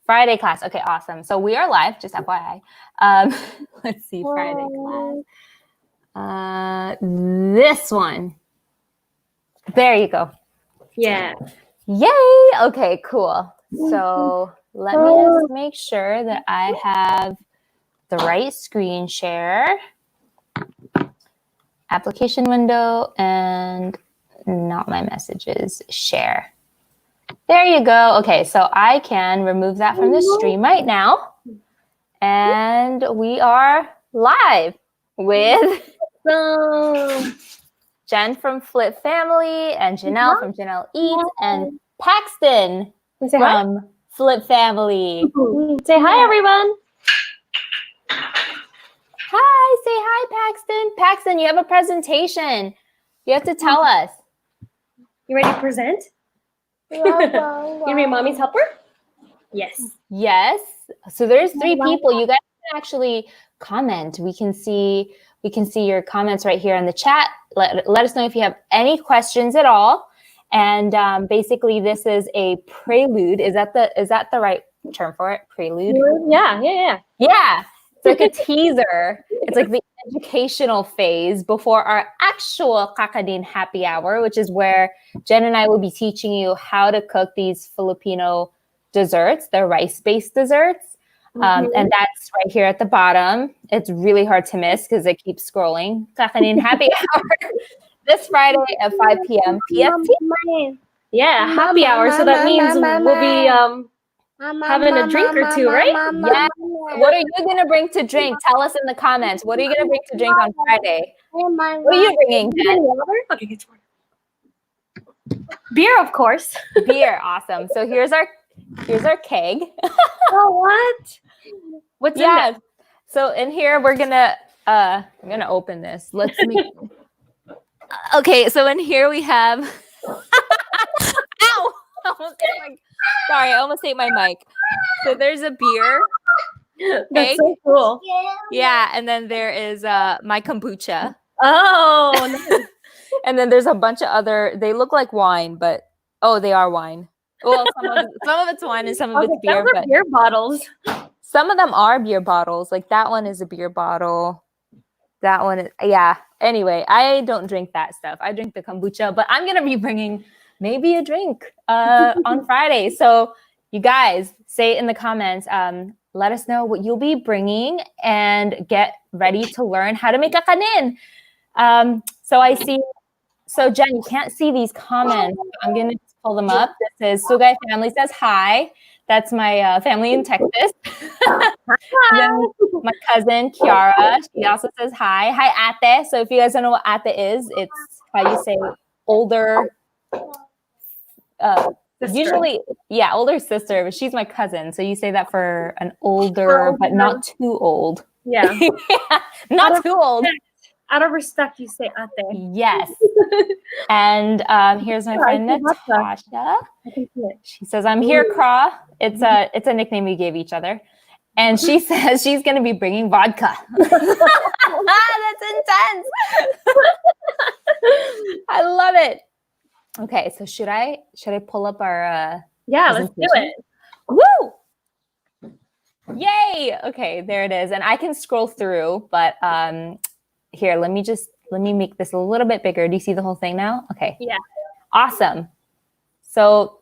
Friday class. Okay, awesome. So we are live, just FYI. Let's see, Friday class. This one. There you go. Yeah. Yay. Okay, cool. So let me just make sure that I have the right screen share, application window, and not my messages, share. There you go. Okay, so I can remove that from the stream right now. And we are live with Jen from Flipp Family and Janelle from Janelle Eats and Paxton from Flipp Family. Say hi, everyone. Hi, say hi, Paxton. Paxton, you have a presentation. You have to tell us. You ready to present? You gonna be mommy's helper? Yes. Yes. So there's 3 people. You guys can actually comment. We can see your comments right here in the chat. Let us know if you have any questions at all. And basically, this is a prelude. Is that the right term for it? Prelude? Yeah. Yeah. It's like a teaser. It's like the educational phase before our actual Kakanin happy hour, which is where Jen and I will be teaching you how to cook these Filipino desserts. They're rice-based desserts. And that's right here at the bottom. It's really hard to miss because it keeps scrolling. Kakanin happy hour this Friday at 5 p.m. PST. Yeah, happy hour. So that means we'll be having a drink or two, right? Yeah. What are you going to bring to drink? Tell us in the comments. What are you going to bring to drink on Friday? What are you bringing, Jen? Okay, get beer, of course. Beer, awesome. So here's our keg. Oh, what? What's in there? So in here we're gonna I'm gonna open this. Let's make. Okay, so in here we have. Ow! Sorry, I almost ate my mic. So there's a beer. That's so cool. Yeah, and then there is my kombucha. Oh. Nice. And then there's a bunch of other. They look like wine, but they are wine. Well, some of it's wine and some of it's beer. Those are beer bottles. Some of them are beer bottles. Like that one is a beer bottle. That one is, yeah. Anyway, I don't drink that stuff. I drink the kombucha, but I'm going to be bringing maybe a drink on Friday. So you guys say it in the comments. Let us know what you'll be bringing and get ready to learn how to make kakanin. So Jen, you can't see these comments. I'm going to pull them up. This is Sugay Family says hi. That's my family in Texas. Then my cousin Kiara, she also says hi. Hi, Ate. So if you guys don't know what Ate is, it's how you say older. Usually, older sister, but she's my cousin. So you say that for an older, but not too old. Yeah. Not too old. Out of respect, you say ate. Yes. And here's my friend Natasha. She says, I'm here, Craw. It's a nickname we gave each other. And she says she's going to be bringing vodka. That's intense. I love it. Okay, so should I pull up our let's do it. Woo! Yay! Okay, there it is. And I can scroll through, but here, let me make this a little bit bigger. Do you see the whole thing now? Okay. Yeah. Awesome. So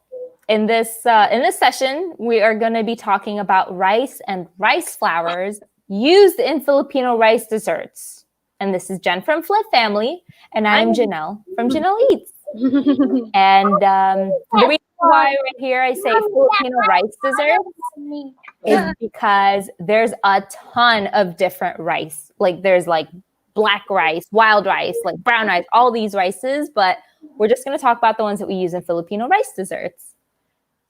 in this session, we are going to be talking about rice and rice flours used in Filipino rice desserts. And this is Jen from Flipp Family, and I'm Janelle from Janelle Eats. And the reason why right here I say Filipino rice desserts is because there's a ton of different rice. Like there's like black rice, wild rice, like brown rice, all these rices, but we're just going to talk about the ones that we use in Filipino rice desserts.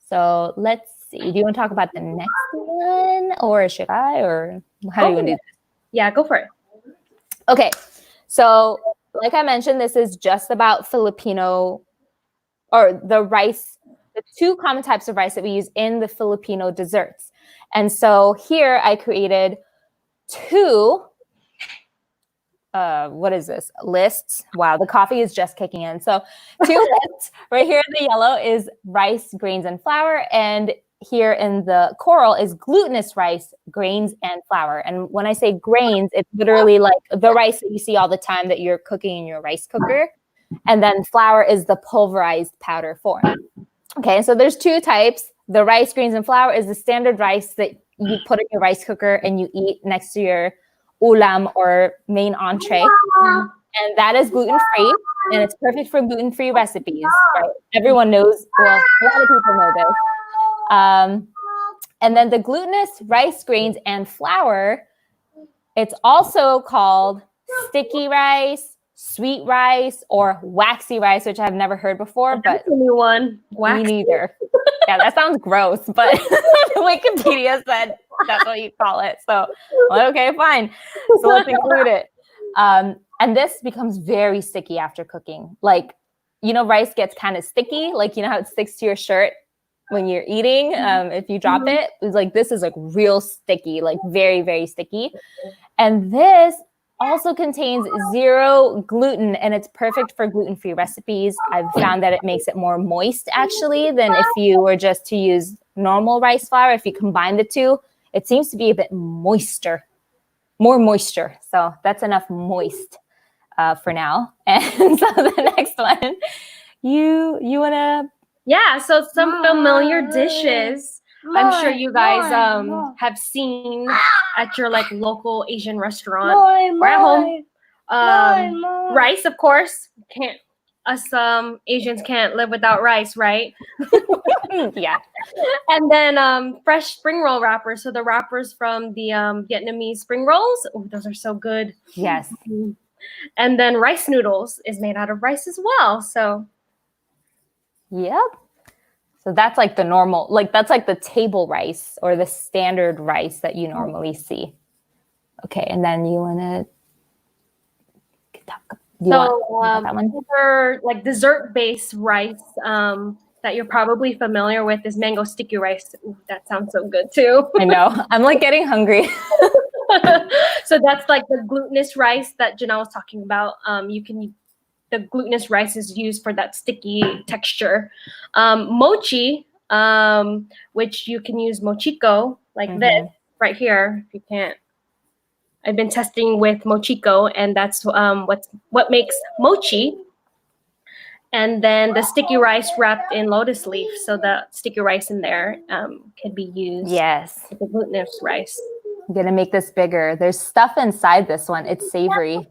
So let's see. Do you want to talk about the next one, or should I, or how do you want to do this? Yeah, go for it. Okay. So like I mentioned, this is just about Filipino, or the rice, the 2 common types of rice that we use in the Filipino desserts. And so here I created 2 what is this? Lists. Wow, the coffee is just kicking in. So 2 lists. Right here, the yellow is rice, grains, and flour. And here in the coral is glutinous rice, grains, and flour. And when I say grains, it's literally like the rice that you see all the time that you're cooking in your rice cooker. And then flour is the pulverized powder form. Okay, so there's two types. The rice, grains, and flour is the standard rice that you put in your rice cooker and you eat next to your ulam or main entree. And that is gluten-free, and it's perfect for gluten-free recipes, right? Everyone knows, well, a lot of people know this. And then the glutinous rice, grains, and flour, it's also called sticky rice, sweet rice, or waxy rice, which I've never heard before, but That's a new one. me neither. Yeah, that sounds gross, but Wikipedia said that's what you call it. So, well, okay, fine. So let's include it. And this becomes very sticky after cooking. Like, you know, rice gets kind of sticky. Like, you know how it sticks to your shirt when you're eating? If you drop it, it's like, this is like real sticky, like very, very sticky. And this also contains 0 gluten, and it's perfect for gluten-free recipes. I've found that it makes it more moist, actually, than if you were just to use normal rice flour. If you combine the two, it seems to be a bit moister, more moisture. So that's enough moist for now. And so the next one, you want to... Yeah, so some familiar dishes I'm sure you guys have seen at your like local Asian restaurant or at home. Rice, of course. Us Asians can't live without rice, right? Yeah. And then fresh spring roll wrappers. So the wrappers from the Vietnamese spring rolls. Oh, those are so good. Yes. And then rice noodles is made out of rice as well. So yep. So that's like the normal, like that's like the table rice or the standard rice that you normally see. Okay, and then you want to that one? For like dessert-based rice that you're probably familiar with is mango sticky rice. Ooh, that sounds so good too. I know. I'm like getting hungry. So that's like the glutinous rice that Janelle was talking about. The glutinous rice is used for that sticky texture. Mochi, which you can use mochiko like this right here. If you can't, I've been testing with mochiko, and that's what makes mochi. And then the sticky rice wrapped in lotus leaf, so the sticky rice in there can be used. Yes, with the glutinous rice. I'm gonna make this bigger. There's stuff inside this one. It's savory.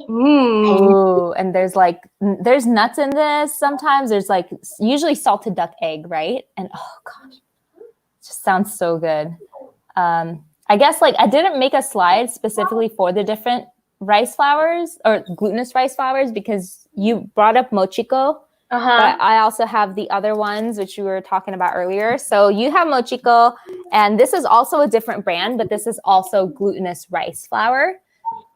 Ooh, and there's nuts in this. Sometimes there's like usually salted duck egg, right? And oh gosh, it just sounds so good. I guess like I didn't make a slide specifically for the different rice flours or glutinous rice flours because you brought up mochiko, but I also have the other ones which you were talking about earlier. So you have mochiko, and this is also a different brand, but this is also glutinous rice flour.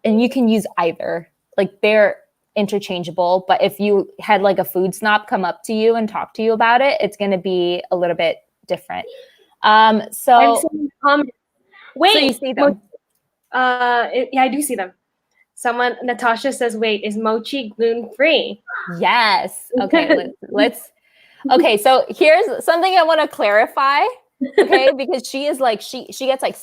And you can use either. Like they're interchangeable, but if you had like a food snob come up to you and talk to you about it, it's going to be a little bit different. So wait, so you see them? Yeah, I do see them. Natasha says, "Wait, is mochi gluten-free?" Yes. Okay. let's. Okay. So here's something I want to clarify. Okay, because she is like she gets like.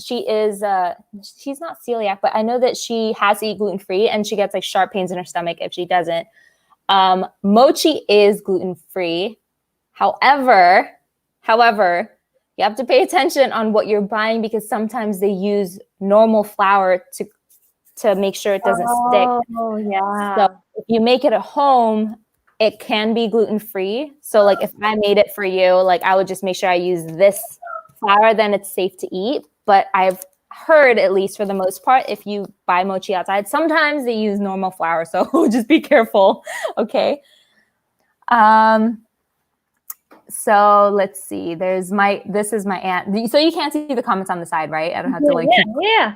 She's not celiac, but I know that she has to eat gluten-free and she gets like sharp pains in her stomach if she doesn't. Mochi is gluten-free. However, you have to pay attention on what you're buying because sometimes they use normal flour to make sure it doesn't stick. Oh, yeah. So if you make it at home, it can be gluten-free. So like if I made it for you, like I would just make sure I use this flour, then it's safe to eat. But I've heard, at least for the most part, if you buy mochi outside, sometimes they use normal flour. So just be careful. Okay. So let's see. This is my aunt. So you can't see the comments on the side, right? I don't have to like. Yeah.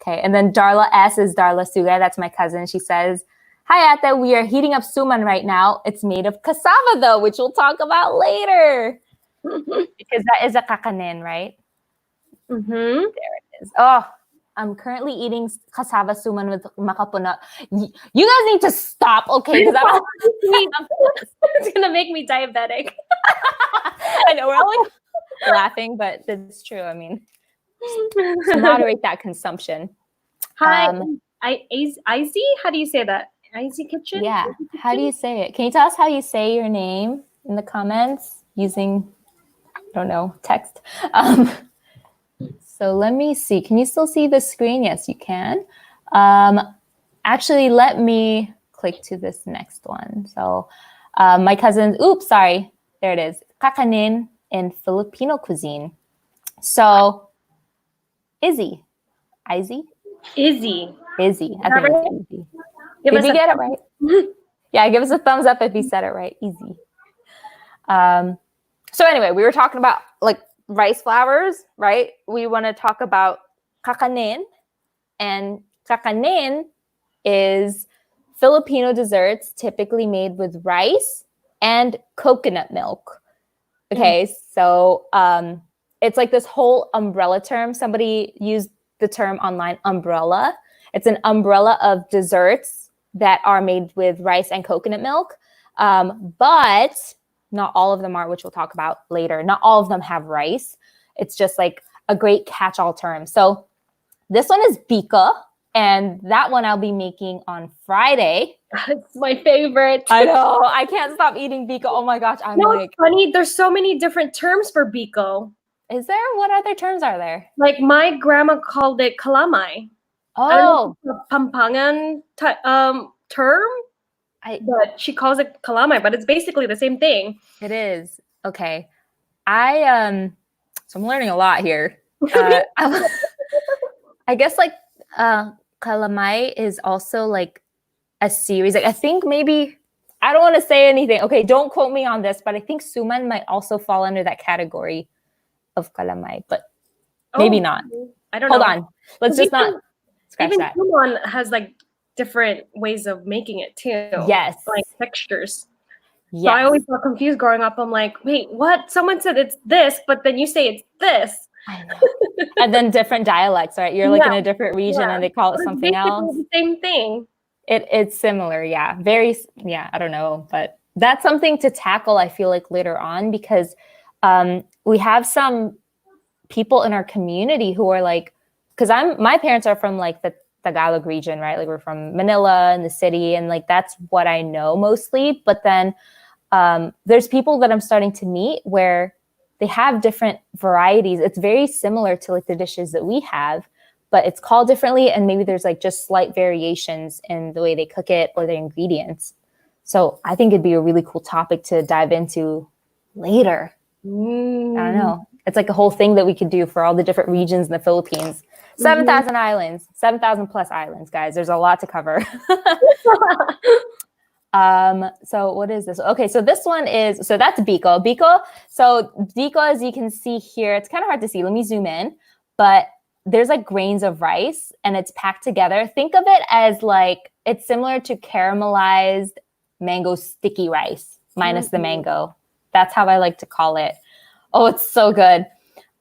Okay. And then Darla S is Darla Sugay. That's my cousin. She says, "Hi, Ate. We are heating up suman right now. It's made of cassava, though, which we'll talk about later." Because that is a kakanin, right? There it is. Oh, I'm currently eating cassava suman with makapuna. You guys need to stop, okay? Because it's gonna make me diabetic. I know we're all like laughing, but it's true. I mean, just moderate that consumption. Hi, Izzy. How do you say that? Izzy Kitchen? Yeah. How do you say it? Can you tell us how you say your name in the comments using, I don't know, text? So let me see. Can you still see the screen? Yes, you can. Actually, let me click to this next one. So my cousin, oops, sorry. There it is. Kakanin in Filipino cuisine. So Izzy. Izzy. Izzy. I think right? it's Izzy. Did we get it right? Yeah, give us a thumbs up if you said it right. Easy. So anyway, we were talking about like rice flours, right? We want to talk about kakanin. And kakanin is Filipino desserts typically made with rice and coconut milk. Okay, so it's like this whole umbrella term. Somebody used the term online, umbrella. It's an umbrella of desserts that are made with rice and coconut milk. But not all of them are, which we'll talk about later. Not all of them have rice. It's just like a great catch-all term. So this one is Biko, and that one I'll be making on Friday. It's my favorite. I know. I can't stop eating Biko. Oh my gosh. It's funny. There's so many different terms for Biko. Is there? What other terms are there? Like my grandma called it kalamay. Oh. Pampangan term. But she calls it kalamay, but it's basically the same thing. It is. Okay. So I'm learning a lot here. I guess like kalamay is also like a series. Like I think maybe, I don't want to say anything. Okay, don't quote me on this, but I think suman might also fall under that category of kalamay, but maybe not. I don't know. Hold on. Let's just not scratch that. Suman has like different ways of making it too. Yes. Like textures. Yes. So I always got confused growing up. I'm like, wait, what? Someone said it's this, but then you say it's this. I know. And then different dialects, right? You're like in a different region and they call it something else. The same thing. It's similar, yeah. I don't know. But that's something to tackle, I feel like, later on, because we have some people in our community who are like, because my parents are from like the Tagalog region, right? Like we're from Manila and the city, and like that's what I know mostly. But then there's people that I'm starting to meet where they have different varieties. It's very similar to like the dishes that we have, but it's called differently. And maybe there's like just slight variations in the way they cook it or their ingredients. So I think it'd be a really cool topic to dive into later. I don't know. It's like a whole thing that we could do for all the different regions in the Philippines. 7,000 islands, 7,000 plus islands, guys. There's a lot to cover. So what is this? Okay, so this one is, so that's Biko. So Biko, as you can see here, it's kind of hard to see. Let me zoom in. But there's like grains of rice and it's packed together. Think of it as like, it's similar to caramelized mango sticky rice minus the mango. That's how I like to call it. Oh, it's so good.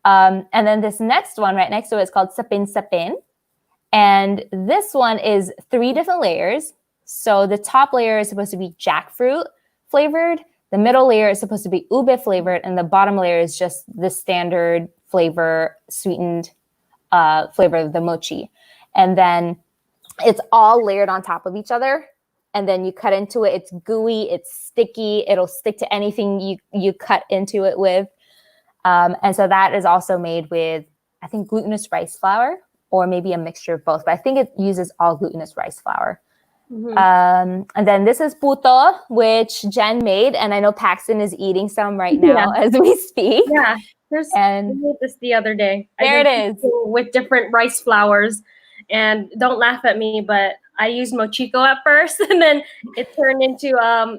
And then this next one right next to it is called sapin sapin. And this one is 3 different layers. So the top layer is supposed to be jackfruit flavored. The middle layer is supposed to be ube flavored. And the bottom layer is just the standard flavor, sweetened flavor of the mochi. And then it's all layered on top of each other. And then you cut into it. It's gooey. It's sticky. It'll stick to anything you cut into it with. And so that is also made with, I think, glutinous rice flour or maybe a mixture of both. But I think it uses all glutinous rice flour. And then this is puto, which Jen made. And I know Paxton is eating some right now as we speak. Yeah. I made this the other day. There it is. With different rice flours. And don't laugh at me, but I used mochiko at first, and then it turned into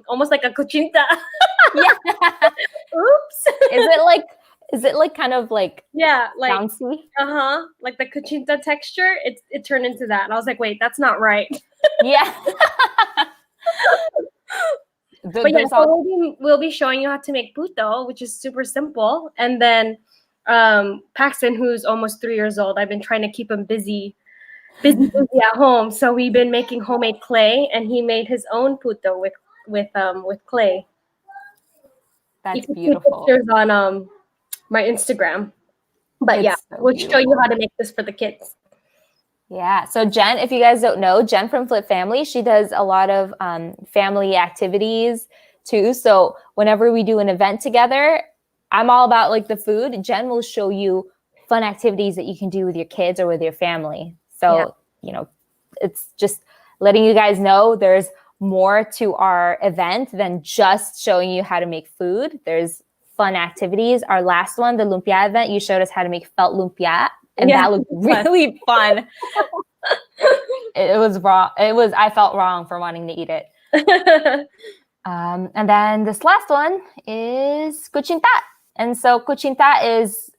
almost like a cochinta. Yeah. Oops. Is it like kind of like like bouncy? Like the cochinta texture. It turned into that, and I was like, wait, that's not right. Yeah. But yeah, so we'll be showing you how to make puto, which is super simple. And then Paxton, who's almost 3 years old, I've been trying to keep him busy at home. So we've been making homemade clay, and he made his own puto with clay. You That's can see beautiful. pictures on my Instagram. But yeah, It's so we'll show you beautiful. how to make this for the kids. Yeah. So Jenn, if you guys don't know, Jenn from Flipp Family, she does a lot of family activities too. So whenever we do an event together, I'm all about like the food. Jenn will show you fun activities that you can do with your kids or with your family. So, it's just letting you guys know there's more to our event than just showing you how to make food. There's fun activities. Our last one, the lumpia event, you showed us how to make felt lumpia. And that looked really fun. It was raw. I felt wrong for wanting to eat it. And then this last one is kuchinta. And so kuchinta is,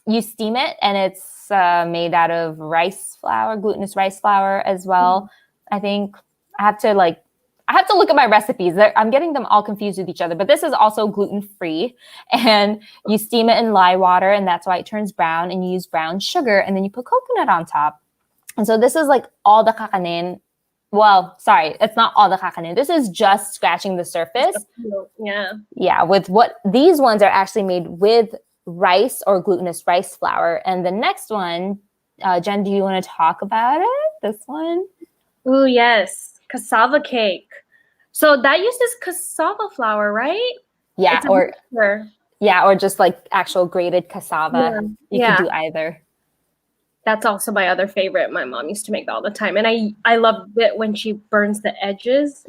you steam it, and it's made out of rice flour, glutinous rice flour as well. I think I have to look at my recipes. I'm getting them all confused with each other, but this is also gluten-free, and you steam it in lye water, and that's why it turns brown, and you use brown sugar, and then you put coconut on top. And so this is like all the kakanin. Well, sorry, it's not all the kakanin. This is just scratching the surface. Yeah, with what these ones are actually made with rice or glutinous rice flour. And the next one, Jenn, do you want to talk about it? This one? Oh, yes. Cassava cake. So that uses cassava flour, right? Yeah, or just like actual grated cassava. You could do either. That's also my other favorite. My mom used to make that all the time. And I loved it when she burns the edges.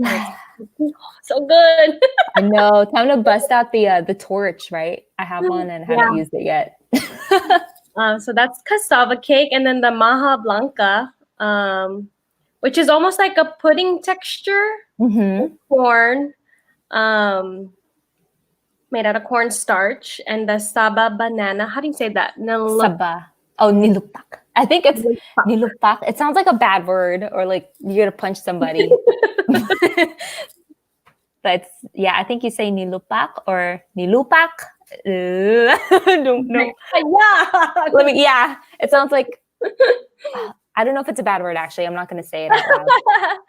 So good. I know. Time to bust out the torch, right? I have one and haven't used it yet. So that's cassava cake. And then the maja blanca, which is almost like a pudding texture. Corn, made out of cornstarch. And the saba banana. How do you say that? Saba. Oh, nilupak. I think it's nilupak. It sounds like a bad word, or like you're gonna punch somebody. But I think you say nilupak or nilupak. I don't know. It sounds like, I don't know if it's a bad word, actually. I'm not going to say it out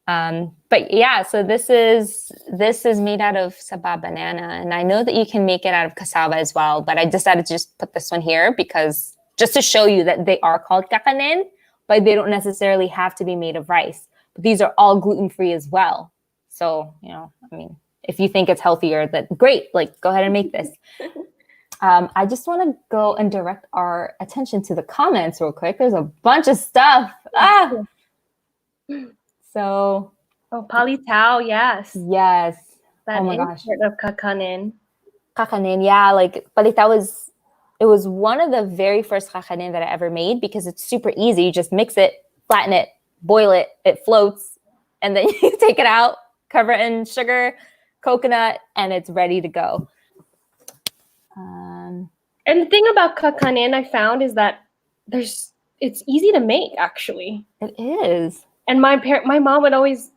loud. But yeah, so this is made out of saba banana, and I know that you can make it out of cassava as well, but I decided to just put this one here because just to show you that they are called kakanin, but they don't necessarily have to be made of rice. But these are all gluten-free as well. So, if you think it's healthier, that great, like go ahead and make this. I just want to go and direct our attention to the comments real quick. There's a bunch of stuff. So. Oh, palitao, yes. Yes. That oh my gosh. Of kakanin. Kakanin, yeah. Like palitao it was one of the very first kakanin that I ever made because it's super easy. You just mix it, flatten it, boil it, it floats, and then you take it out, cover it in sugar, coconut, and it's ready to go. And the thing about kakanin I found is that it's easy to make, actually. It is. And my mom would always,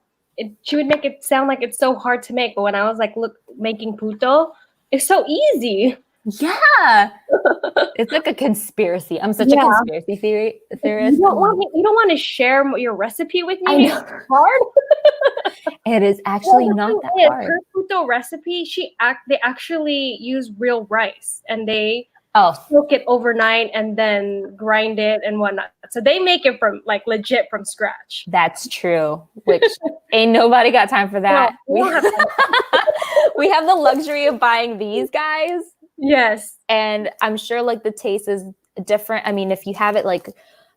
she would make it sound like it's so hard to make, but when I was like, making puto, it's so easy. Yeah. It's like a conspiracy. I'm such a conspiracy theorist. You don't want to share your recipe with me? It's hard. It is actually not that hard. Her puto recipe, they actually use real rice, and they soak it overnight and then grind it and whatnot. So they make it from legit from scratch. That's true. Which ain't nobody got time for that. No, we have the luxury of buying these guys. Yes. And I'm sure the taste is different. I mean, if you have it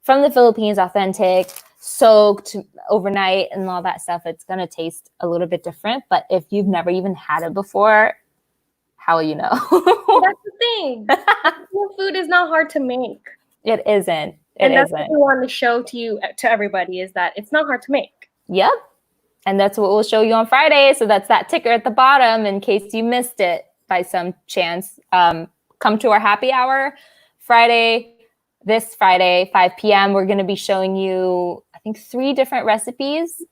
from the Philippines, authentic, soaked overnight and all that stuff, it's going to taste a little bit different. But if you've never even had it before, how will you know? That's the thing. Food is not hard to make. It isn't. That's what we want to show to everybody, is that it's not hard to make. Yep. And that's what we'll show you on Friday. So that's that ticker at the bottom in case you missed it by some chance. Come to our happy hour this Friday, 5 p.m. We're going to be showing you, I think, 3 different recipes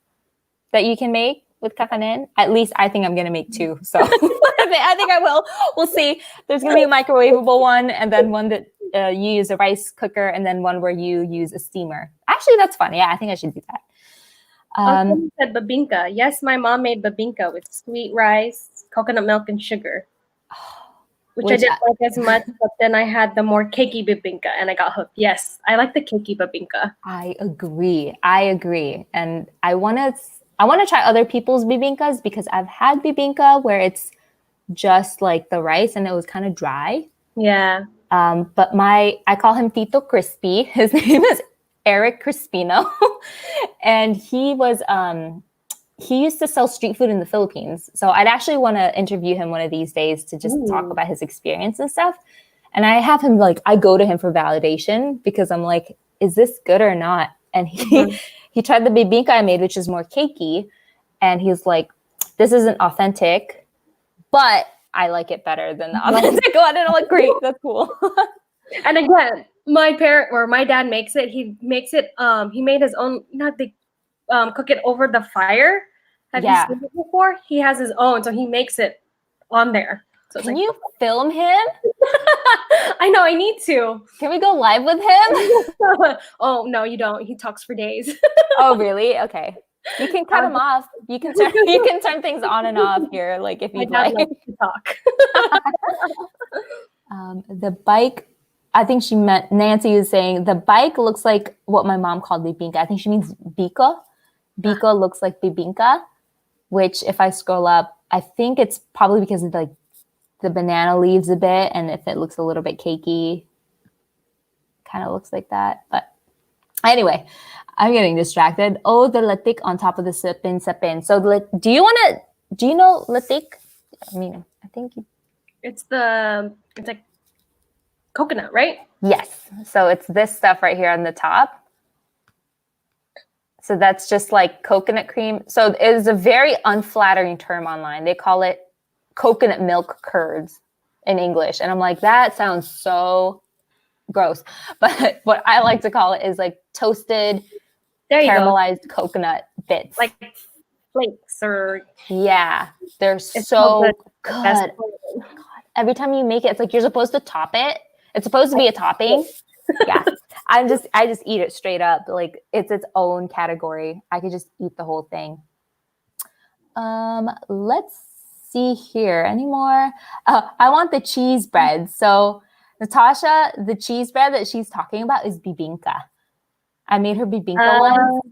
that you can make with kakanin. At least I think I'm going to make 2. So I think I will. We'll see. There's going to be a microwavable one, and then one that you use a rice cooker, and then one where you use a steamer. Actually, that's fun. Yeah, I think I should do that. You said babinka. Yes, my mom made babinka with sweet rice, coconut milk and sugar, which I Which didn't like as much. But then I had the more cakey bibingka, and I got hooked. Yes, I like the cakey bibingka. I agree. And I want to try other people's bibinkas because I've had bibinka where it's just like the rice and it was kind of dry. Yeah. But I call him Tito Crispy. His name is Eric Crispino. And he used to sell street food in the Philippines. So I'd actually want to interview him one of these days to just talk about his experience and stuff. And I have him I go to him for validation because I'm like, is this good or not? And he tried the bibingka I made, which is more cakey. And he's like, this isn't authentic, but I like it better than the authentic one. And I'm like, great, that's cool. And again, my dad makes it. He makes it. He made his own. Not they cook it over the fire. Have you seen it before? He has his own, so he makes it on there. So Can you film him? I know. I need to. Can we go live with him? Oh no, you don't. He talks for days. Oh really? Okay. You can cut him off. You can turn things on and off here, like if you'd like. Likes to talk. The bike. I think she meant Nancy is saying the bike looks like what my mom called bibingka. I think she means Biko. Biko looks like bibingka, which if I scroll up, I think it's probably because of the banana leaves a bit, and if it looks a little bit cakey, kind of looks like that. But anyway, I'm getting distracted. Oh, the latik on top of the sapin. So do you know latik? I mean, I think it's like coconut, right? Yes. So it's this stuff right here on the top. So that's just like coconut cream. So it is a very unflattering term online. They call it coconut milk curds in English. And I'm like, that sounds so gross. But what I like to call it is like toasted, caramelized coconut bits. Like flakes or... Yeah. They're so good. God. Every time you make it, it's like you're supposed to top it. It's supposed to be a topping. Yeah. I just eat it straight up. Like it's its own category. I could just eat the whole thing. Let's see here. Any more? I want the cheese bread. So Natasha, the cheese bread that she's talking about is bibingka. I made her bibingka once,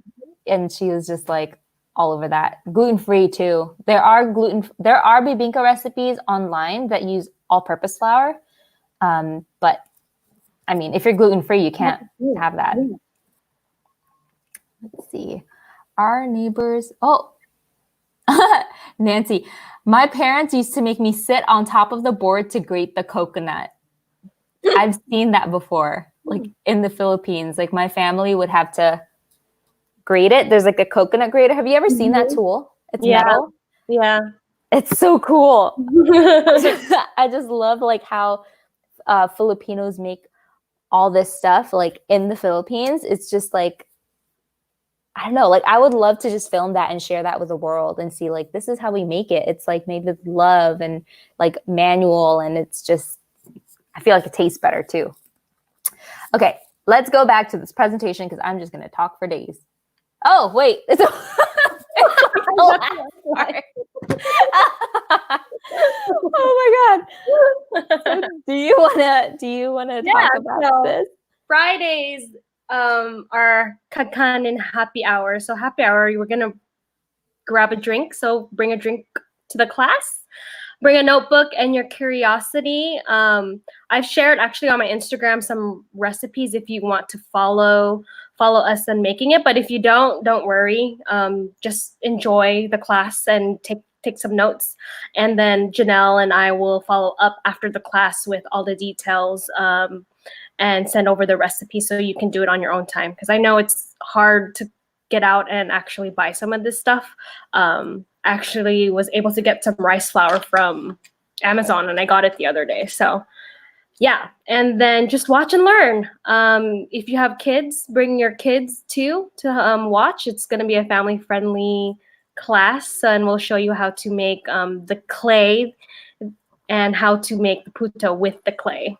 and she was just like all over that. Gluten-free too. There are bibingka recipes online that use all-purpose flour. But I mean, if you're gluten-free, you can't have that. Let's see. Our neighbors. Oh, Nancy, my parents used to make me sit on top of the board to grate the coconut. I've seen that before, like in the Philippines. Like my family would have to grate it. There's like a coconut grater. Have you ever seen that tool? It's metal. Yeah. It's so cool. I just love like how Filipinos make all this stuff like in the Philippines. It's just like, I don't know, like I would love to just film that and share that with the world and see like, this is how we make it. It's like made with love and like manual. And it's just, I feel like it tastes better too. Okay, let's go back to this presentation because I'm just going to talk for days. Oh, wait. It's the last part. Oh my God. So do you wanna talk about this? Fridays are Kakanin happy hour. So happy hour, we're gonna grab a drink. So bring a drink to the class. Bring a notebook and your curiosity. I've shared actually on my Instagram some recipes if you want to follow us in making it. But if you don't worry. Just enjoy the class and take some notes. And then Janelle and I will follow up after the class with all the details and send over the recipe so you can do it on your own time. Because I know it's hard to get out and actually buy some of this stuff. Actually was able to get some rice flour from Amazon and I got it the other day. So yeah, and then just watch and learn. If you have kids, bring your kids too to watch. It's going to be a family-friendly class, and we'll show you how to make the clay and how to make the puto with the clay.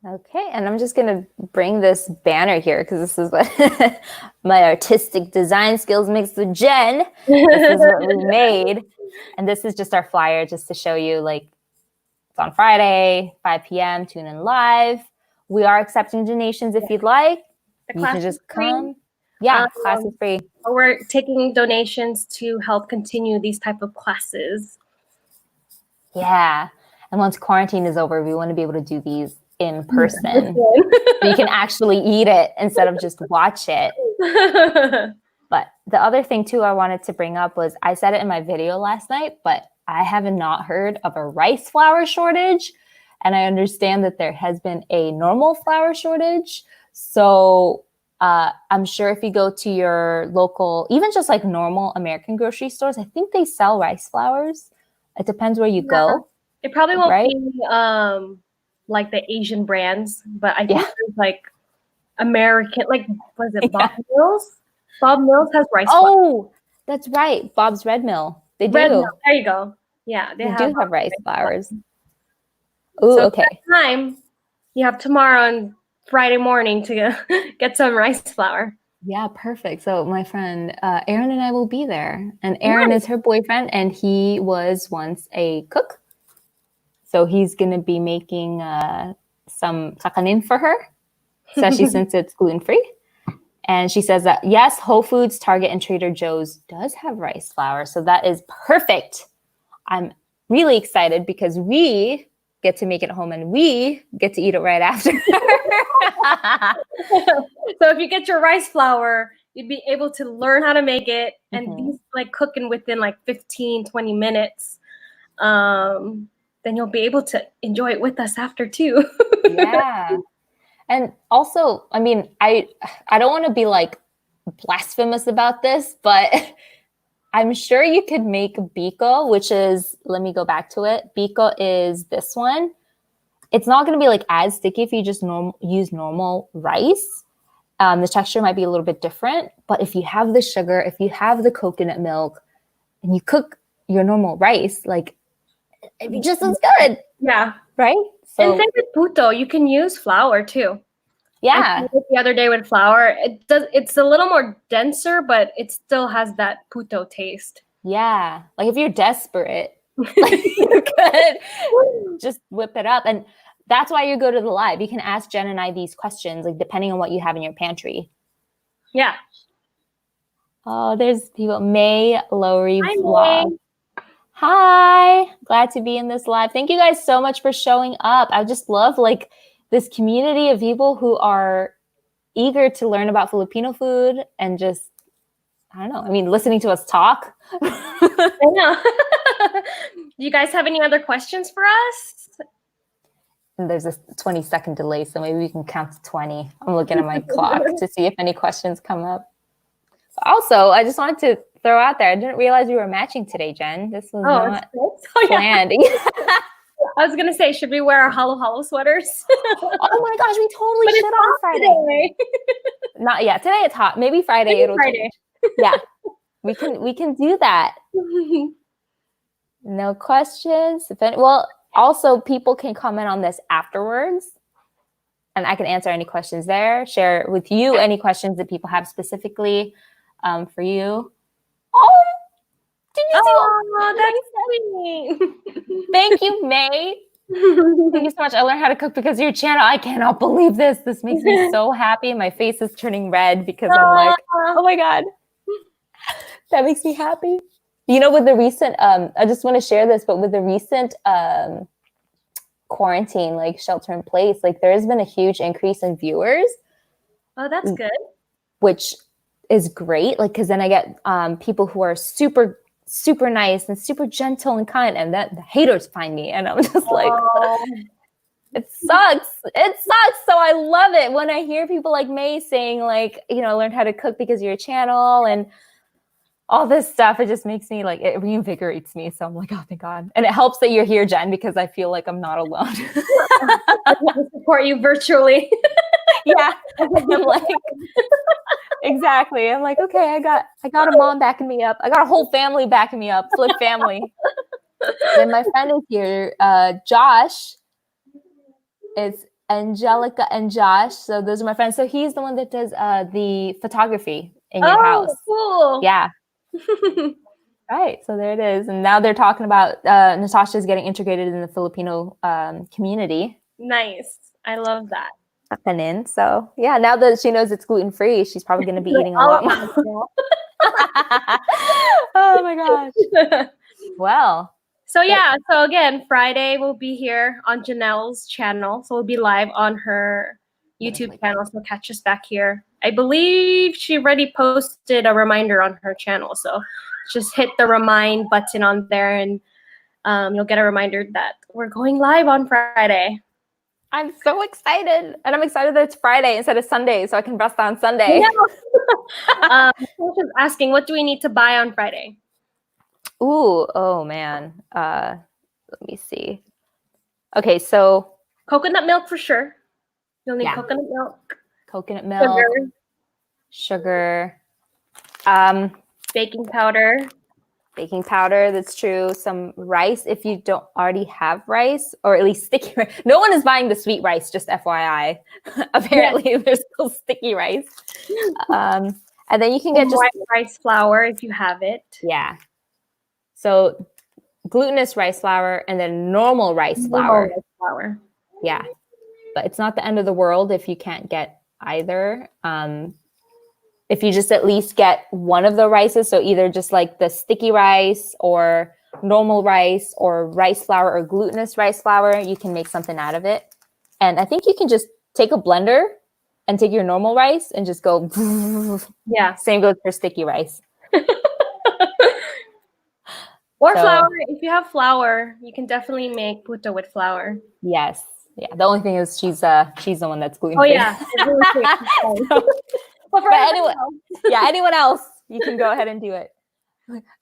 Okay, and I'm just gonna bring this banner here because this is what my artistic design skills mixed with Jen. This is what we made. And this is just our flyer just to show you, like, it's on Friday, 5 p.m., tune in live. We are accepting donations if you'd like. You can just come. Yeah, class is free. We're taking donations to help continue these type of classes. Yeah. And once quarantine is over, we want to be able to do these in person. So you can actually eat it instead of just watch it. But the other thing too I wanted to bring up was, I said it in my video last night, but I have not heard of a rice flour shortage. And I understand that there has been a normal flour shortage. So I'm sure if you go to your local, even just like normal American grocery stores, I think they sell rice flours. It depends where you go. It probably won't be like the Asian brands, but I think there's like American, like, what is it, Bob Mills? Bob Mills has rice flour. Oh, that's right. Bob's Red Mill. They do. Red Mill. There you go. Yeah, they do have rice flours. Ooh, so okay. Time you have tomorrow and Friday morning to get some rice flour. Yeah, perfect. So my friend Aaron and I will be there. And Aaron is her boyfriend, and he was once a cook. So he's going to be making some kakanin for her, especially since it's gluten-free. And she says that, yes, Whole Foods, Target, and Trader Joe's does have rice flour. So that is perfect. I'm really excited because we get to make it at home and we get to eat it right after. So if you get your rice flour, you'd be able to learn how to make it and be like cooking within like 15, 20 minutes. Then you'll be able to enjoy it with us after too. Yeah. And also, I mean, I don't want to be like blasphemous about this, but I'm sure you could make Biko, which is, let me go back to it. Biko is this one. It's not going to be like as sticky if you just use normal rice. The texture might be a little bit different, but if you have the sugar, if you have the coconut milk, and you cook your normal rice, like, it'd be just as good. Yeah. Right? So, and same with puto, you can use flour too. Yeah. I did it the other day with flour. It's a little more denser, but it still has that puto taste. Yeah. Like if you're desperate, like, you could just whip it up. And that's why you go to the live. You can ask Jen and I these questions, like depending on what you have in your pantry. Yeah. Oh, there's people. May Lowry Hi, Vlog. May. Hi. Glad to be in this live. Thank you guys so much for showing up. I just love like this community of people who are eager to learn about Filipino food and just, I don't know. I mean, listening to us talk. I know. Do you guys have any other questions for us? And there's a 20-second delay, so maybe we can count to 20. I'm looking at my clock to see if any questions come up. Also, I just wanted to throw out there, I didn't realize we were matching today, Jen. This was not planned. I was going to say, should we wear our Halo Halo sweaters? Oh my gosh, we totally should on Friday. Not yet. Today it's hot. Maybe Friday it'll change. Yeah, we can do that. No questions. Well, also people can comment on this afterwards, and I can answer any questions there. Share with you any questions that people have specifically for you. Oh, did you see? That's sweet. Thank you, May. Thank you so much. I learned how to cook because of your channel. I cannot believe this. This makes me so happy. My face is turning red because I'm like, oh my God. That makes me happy. You know, with the recent, I just want to share this, but with the recent quarantine, like shelter in place, like there has been a huge increase in viewers. Oh, that's good. Which is great. Like, because then I get people who are super nice and super gentle and kind, and that the haters find me, and I'm just like, it sucks. It sucks. So I love it when I hear people like May saying, like, you know, I learned how to cook because of your channel and all this stuff. It just makes me like, it reinvigorates me. So I'm like, oh, thank God. And it helps that you're here, Jen, because I feel like I'm not alone. I support you virtually. Yeah. I'm like, exactly. I'm like, okay, I got a mom backing me up. I got a whole family backing me up. Flipp family. Then my friend is here. Josh is Angelica and Josh. So those are my friends. So he's the one that does the photography in your house. Cool. Yeah. Right. So there it is. And now they're talking about Natasha's getting integrated in the Filipino community. Nice. I love that. Kakanin. So yeah, now that she knows it's gluten-free, she's probably going to be eating a lot more. Oh my gosh. Well. So yeah, so again, Friday we'll be here on Janelle's channel. So we'll be live on her YouTube channel. So catch us back here. I believe she already posted a reminder on her channel. So just hit the remind button on there and you'll get a reminder that we're going live on Friday. I'm so excited. And I'm excited that it's Friday instead of Sunday so I can rest on Sunday. Yeah. She's asking, what do we need to buy on Friday? Ooh, oh man. Let me see. Okay, so coconut milk for sure. You'll need coconut milk. Coconut milk. Sugar. Baking powder. Baking powder, that's true. Some rice if you don't already have rice, or at least sticky rice. No one is buying the sweet rice, just FYI. Apparently, there's still sticky rice. And then you can get just white rice flour if you have it. Yeah. So glutinous rice flour and then normal rice flour. Yeah. But it's not the end of the world if you can't get either. If you just at least get one of the rices, so either just like the sticky rice or normal rice or rice flour or glutinous rice flour, you can make something out of it. And I think you can just take a blender and take your normal rice and just go. Yeah. Same goes for sticky rice. Or flour. If you have flour, you can definitely make puto with flour. Yes. Yeah. The only thing is she's the one that's gluten-free. Oh yeah. But anyone else, you can go ahead and do it.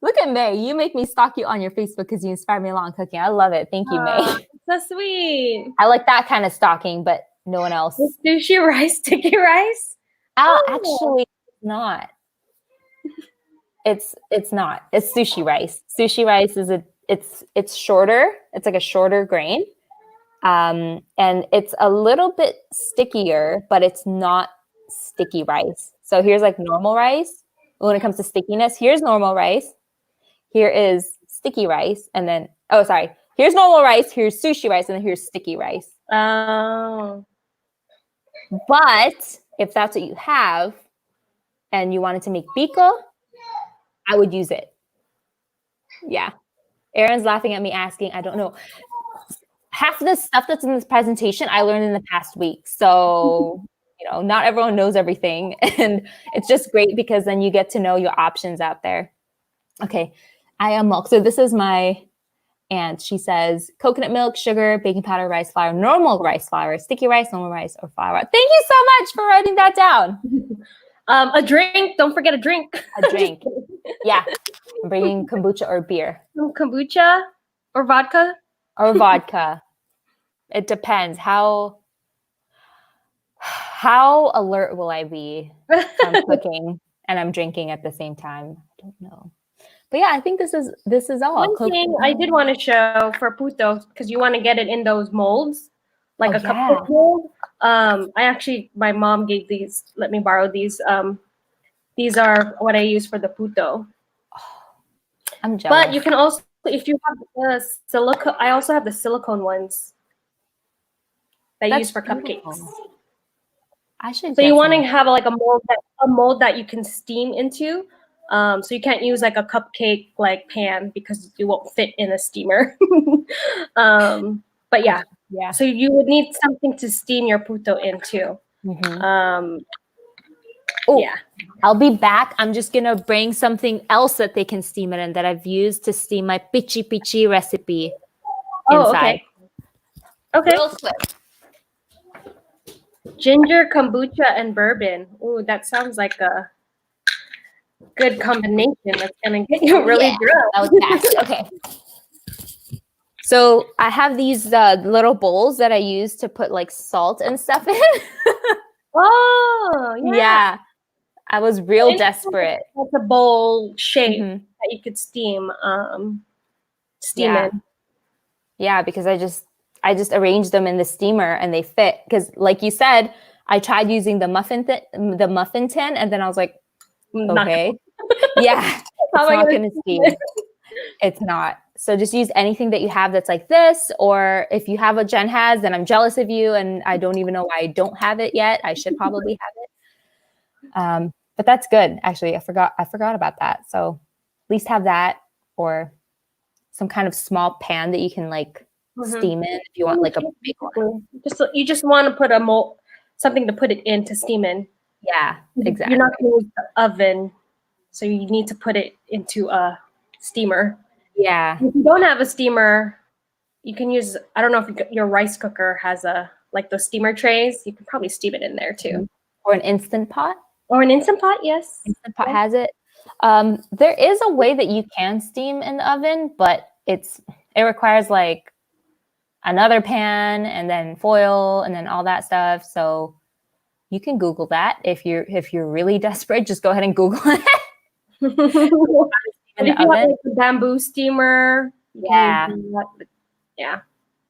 Look at May. You make me stalk you on your Facebook because you inspire me a lot in cooking. I love it. Thank you, May. So sweet. I like that kind of stalking, but no one else. Is sushi rice sticky rice? Actually, not. It's not. It's sushi rice. Sushi rice is it's shorter. It's like a shorter grain. And it's a little bit stickier, but it's not sticky rice. So here's like normal rice. When it comes to stickiness, here's normal rice. Here is sticky rice. And then, here's normal rice, here's sushi rice, and then here's sticky rice. Oh. But if that's what you have and you wanted to make Biko, I would use it. Yeah. Aaron's laughing at me asking, I don't know. Half of the stuff that's in this presentation, I learned in the past week. So, not everyone knows everything. And it's just great because then you get to know your options out there. Okay. I am milk. So this is my aunt. She says coconut milk, sugar, baking powder, rice flour, normal rice flour, sticky rice, normal rice, or flour. Thank you so much for writing that down. A drink. Don't forget a drink. A drink. Yeah. I'm bringing kombucha or beer. Kombucha or vodka? Or vodka. It depends. How alert will I be if I'm cooking and I'm drinking at the same time? I don't know. But yeah, I think this is all. One thing I did want to show for puto, because you want to get it in those molds, like a cupcake mold. My mom gave these, let me borrow these. These are what I use for the puto. I'm jealous. But you can also, if you have the silicone, I also have the silicone ones that I use for cupcakes. I should. So you want to have like a mold that you can steam into. So you can't use like a cupcake like pan because it won't fit in a steamer. But yeah. So you would need something to steam your puto into. Yeah. I'll be back. I'm just gonna bring something else that they can steam it in that I've used to steam my pichi pichi recipe inside. Okay. Real quick. Ginger, kombucha, and bourbon. Ooh, that sounds like a good combination. That's gonna get you really drunk. That was fast. Okay. So I have these little bowls that I use to put like salt and stuff in. Oh, yeah. I was real desperate. That's a bowl shape that you could steam in. Yeah, because I just arrange them in the steamer and they fit. Because like you said, I tried using the muffin tin, and then I was like, okay, yeah, it's not going to steam. It's not. So just use anything that you have that's like this, or if you have what Jen has, then I'm jealous of you, and I don't even know why I don't have it yet. I should probably have it. But that's good. Actually, I forgot about that. So at least have that, or some kind of small pan that you can like steam in if you want like a big one. You just want to put something to put it in to steam in. Yeah, exactly. You're not going to use the oven, so you need to put it into a steamer. Yeah. If you don't have a steamer, you can use, I don't know if your rice cooker has like those steamer trays. You can probably steam it in there too. Or an Instant Pot. Or an Instant Pot, yes. Instant Pot has it. There is a way that you can steam in the oven, but it requires like another pan and then foil and then all that stuff. So you can Google that if you're really desperate. Just go ahead and Google it. And if you have like a bamboo steamer, yeah.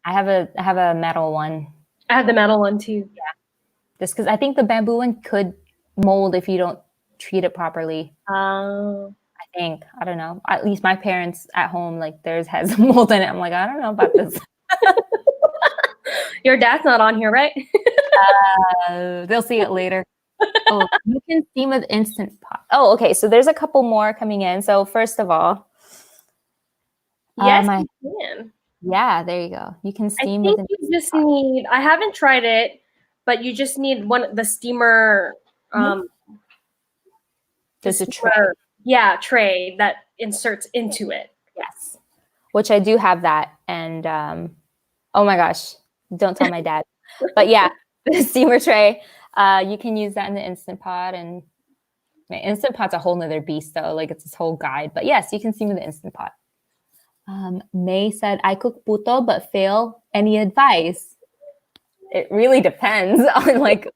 I have a metal one. I have the metal one too. Yeah. Just because I think the bamboo one could mold if you don't treat it properly. Oh. I think. I don't know. At least my parents at home, like theirs has mold in it. I'm like, I don't know about this. Your dad's not on here, right? They'll see it later. Oh, you can steam with Instant Pot. Oh, okay. So there's a couple more coming in. So first of all, yes, you can. Yeah, there you go. You can steam with. You just need. I haven't tried it, but you just need the steamer. There's a tray. Yeah, tray that inserts into it. Yes, which I do have that, and oh my gosh, don't tell my dad. But yeah, the steamer tray. You can use that in the Instant Pot, and Instant Pot's a whole nother beast though. Like it's this whole guide. But yes, you can steam with the Instant Pot. May said, I cook puto but fail. Any advice? It really depends on like.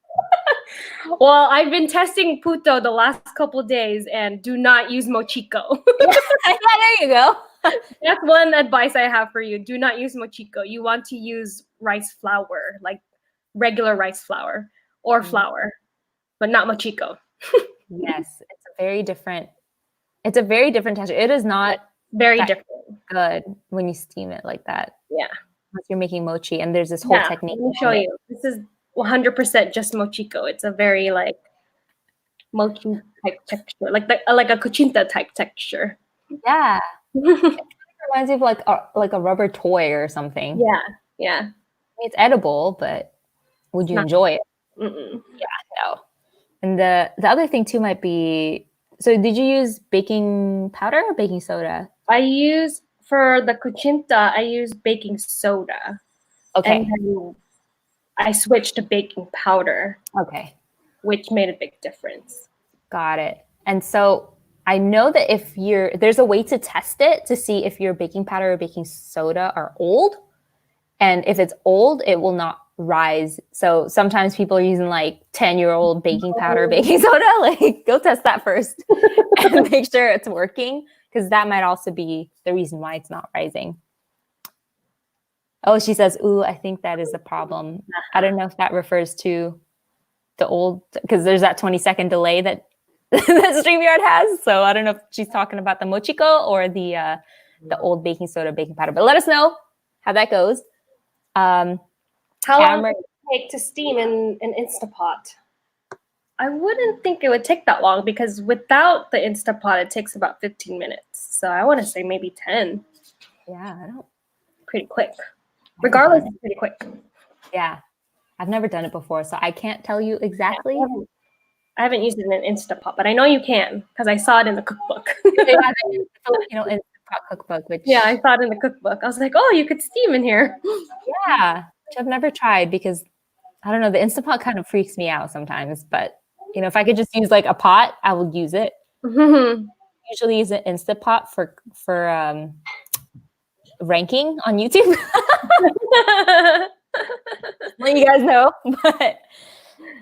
Well, I've been testing puto the last couple of days, and do not use mochiko. Yeah, there you go. That's one advice I have for you. Do not use mochiko. You want to use rice flour, like regular rice flour or flour, but not mochiko. Yes, it's a very different texture. It is not very different. Good when you steam it like that. Yeah. Once you're making mochi, and there's this whole technique. Let me show you. This is 100% just mochiko. It's a very like mochi type texture, like a kuchinta type texture. Yeah. It reminds me of like a rubber toy or something. Yeah. It's edible, but would you enjoy it? Mm-mm. Yeah, no. And the other thing too might be, so did you use baking powder or baking soda? For the kuchinta, I use baking soda. Okay. And then I switched to baking powder. Okay. Which made a big difference. Got it. And so I know that there's a way to test it to see if your baking powder or baking soda are old. And if it's old, it will not rise. So sometimes people are using like 10-year-old baking powder, baking soda. Like go test that first and make sure it's working, because that might also be the reason why it's not rising. Oh, she says, ooh, I think that is a problem. I don't know if that refers to the old, because there's that 20-second delay that that StreamYard has. So I don't know if she's talking about the mochiko or the old baking soda, baking powder. But let us know how that goes. How long does it take to steam in an Instant Pot? I wouldn't think it would take that long, because without the Instant Pot, it takes about 15 minutes. So I want to say maybe 10. Yeah, pretty quick. Regardless, it's pretty quick. Yeah. I've never done it before, so I can't tell you exactly. Yeah, I haven't used it in an Instant Pot, but I know you can, because I saw it in the cookbook. They have the Filipino Instant Pot cookbook, which I saw it in the cookbook. I was like, oh, you could steam in here. Yeah, which I've never tried, because I don't know, the Instant Pot kind of freaks me out sometimes. But if I could just use like a pot, I would use it. Mm-hmm. Usually use an Instant Pot for ranking on YouTube. Let you guys know. But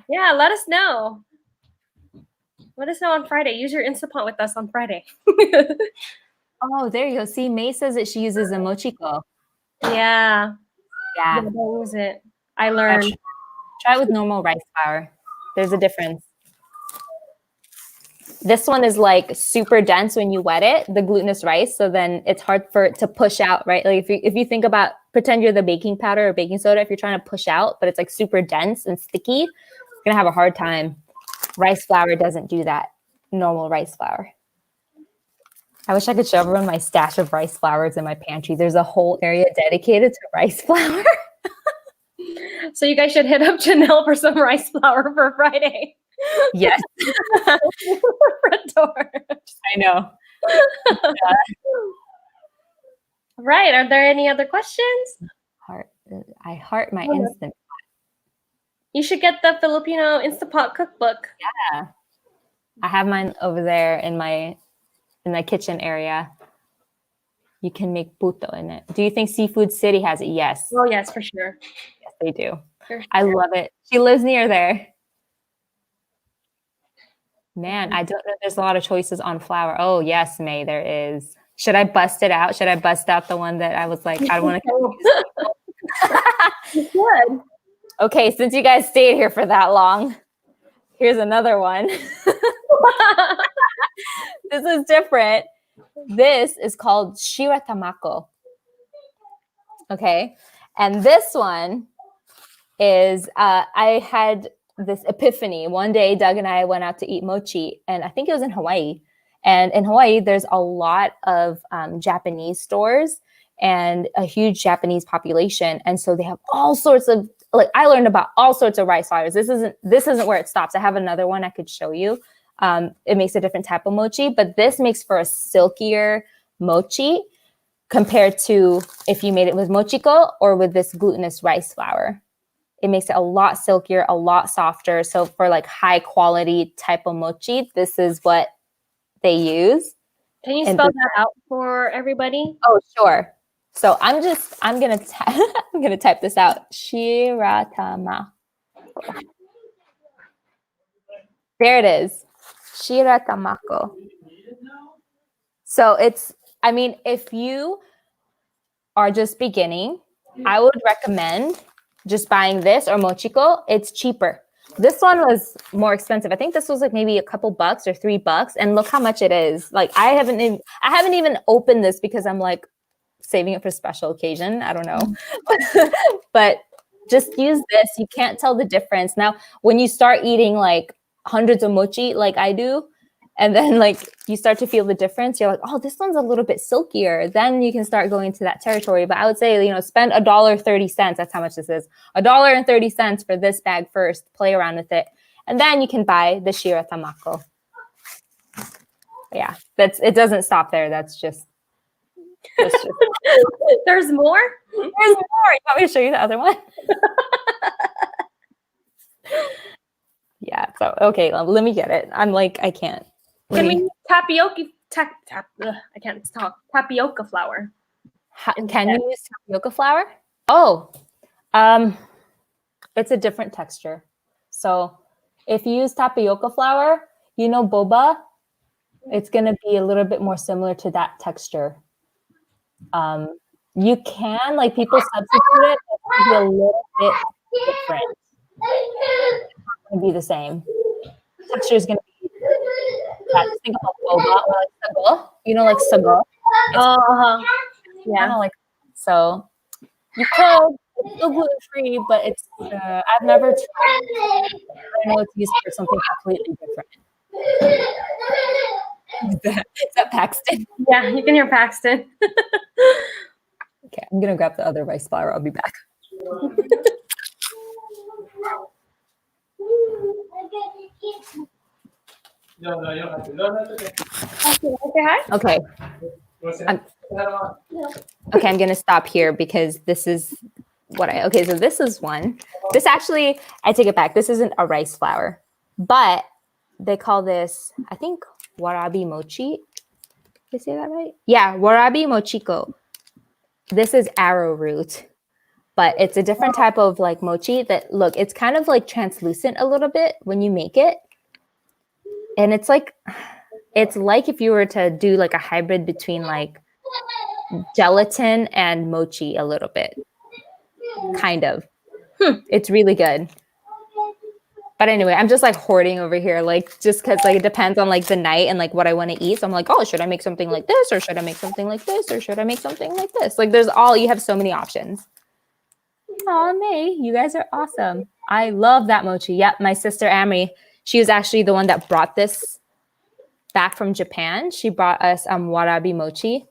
yeah, let us know. Let us know on Friday. Use your Instant Pot with us on Friday. Oh, there you go. See, May says that she uses a mochiko. Yeah. Yeah. that was it. I learned. Try with normal rice flour. There's a difference. This one is like super dense when you wet it, the glutinous rice. So then it's hard for it to push out, right? Like if you think about, pretend you're the baking powder or baking soda, if you're trying to push out, but it's like super dense and sticky, you're gonna have a hard time. Rice flour doesn't do that. Normal rice flour. I wish I could show everyone my stash of rice flours in my pantry. There's a whole area dedicated to rice flour. So you guys should hit up Janelle for some rice flour for Friday. Yes. Front door. I know. Right. Are there any other questions? I heart my Instant. You should get the Filipino Instant Pot cookbook. Yeah. I have mine over there in the kitchen area. You can make puto in it. Do you think Seafood City has it? Yes. Oh, yes, for sure. Yes, they do. For sure. I love it. She lives near there. Man, I don't know if there's a lot of choices on flour. Oh, yes, May, there is. Should I bust it out? Should I bust out the one that I was like, I don't want to confuse people? You should. Okay, since you guys stayed here for that long, here's another one. This is different. This is called shira tamako. Okay, and this one is, I had this epiphany. One day, Doug and I went out to eat mochi, and I think it was in Hawaii. And in Hawaii, there's a lot of Japanese stores and a huge Japanese population. And so they have all sorts of, like, I learned about all sorts of rice flours. This isn't where it stops. I have another one I could show you. It makes a different type of mochi, but this makes for a silkier mochi compared to if you made it with mochiko or with this glutinous rice flour. It makes it a lot silkier, a lot softer. So for like high quality type of mochi, this is what they use. Can you spell that out for everybody? Oh, sure. So I'm gonna I'm gonna type this out. Shiratama. There it is. Shiratamako. So it's, I mean, if you are just beginning, I would recommend just buying this or mochiko. It's cheaper. This one was more expensive. I think this was like maybe a couple bucks or $3, and look how much it is. Like I haven't even opened this because I'm like saving it for special occasion. I don't know, but just use this. You can't tell the difference. Now, when you start eating like hundreds of mochi, like I do, and then like you start to feel the difference, you're like, oh, this one's a little bit silkier. Then you can start going to that territory. But I would say, spend $1.30. That's how much this is. $1.30 for this bag first. Play around with it. And then you can buy the shira tamako. Yeah, it doesn't stop there. That's just There's more? There's more. You want me to show you the other one? Yeah. So, okay, let me get it. I'm like, I can't. Can we use tapioca? I can't talk. Tapioca flour. Can you use tapioca flour? Oh, it's a different texture. So if you use tapioca flour, boba, it's going to be a little bit more similar to that texture. You can, like, people substitute it, but it's going to be a little bit different. It's not going to be the same. The texture is going to be, just think about boba or like sago. Like sago. Yeah. Like, so you could, it's still gluten-free, but it's, I've never tried it. I know it's used for something completely different. Is that Paxton? Yeah, you can hear Paxton. Okay, I'm gonna grab the other rice flour. I'll be back. Okay. I'm gonna stop here because this is so this is one. This actually, I take it back. This isn't a rice flour, but they call this, I think, warabi mochi. Did I say that right? Yeah, warabi mochiko. This is arrowroot, but it's a different type of like mochi that, look, it's kind of like translucent a little bit when you make it. And it's like if you were to do like a hybrid between like gelatin and mochi a little bit. kind of. It's really good. But anyway, I'm just like hoarding over here, like just because like it depends on like the night and like what I want to eat. So I'm like, oh, should I make something like this, or should I make something like this, or should I make something like this? Like you have so many options. Oh, May, you guys are awesome. I love that mochi. Yep, my sister Ami, she was actually the one that brought this back from Japan. She brought us warabi mochi.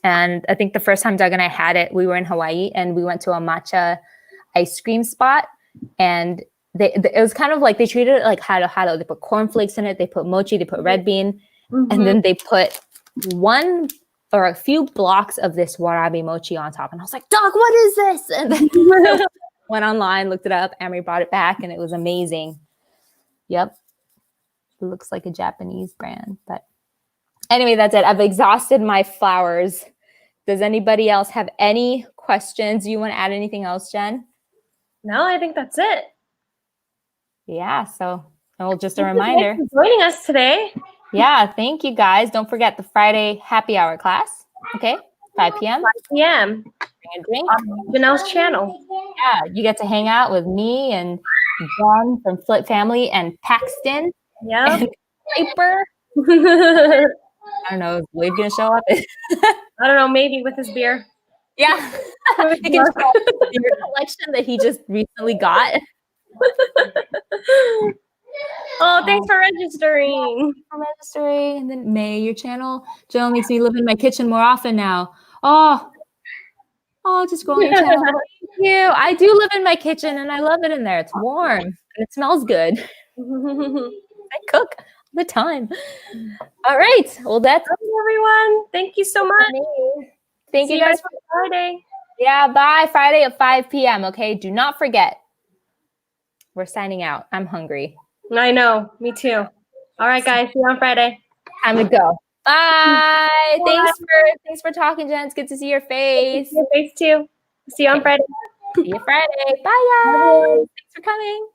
And I think the first time Doug and I had it, we were in Hawaii and we went to a matcha ice cream spot, and it was kind of like they treated it like halo. They put cornflakes in it, they put mochi, they put red bean, and then they put one or a few blocks of this warabi mochi on top. And I was like, Doug, what is this? And then went online, looked it up, Amory brought it back, and it was amazing. Yep. It looks like a Japanese brand. But anyway, that's it. I've exhausted my flours. Does anybody else have any questions? You want to add anything else, Jen? No, I think that's it. Yeah, so just a reminder. Thanks for joining us today. Yeah, thank you guys. Don't forget the Friday happy hour class. Okay, 5 p.m. 5 p.m. Bring a drink. On Janelle's channel. Yeah, you get to hang out with me and John from Flipp Family and Paxton. Yeah. And Piper. I don't know, is Wade gonna show up? I don't know, maybe with his beer. Yeah. He can show up with the beer collection that he just recently got. Oh, thanks for registering. And then May, your channel, Jill, makes me live in my kitchen more often now. Oh, just go on your channel. Thank you. I do live in my kitchen and I love it in there. It's warm and it smells good. I cook all the time. All right. Well, that's everyone. Thank you so much. Thank you guys for Friday. Yeah, bye. Friday at 5 p.m. Okay. Do not forget. We're signing out. I'm hungry. I know. Me too. All right, guys. See you on Friday. Time to go. Bye. Thanks for talking, Jen. It's good to see your face. Your face too. See you on Friday. See you Friday. Bye, guys. Thanks for coming.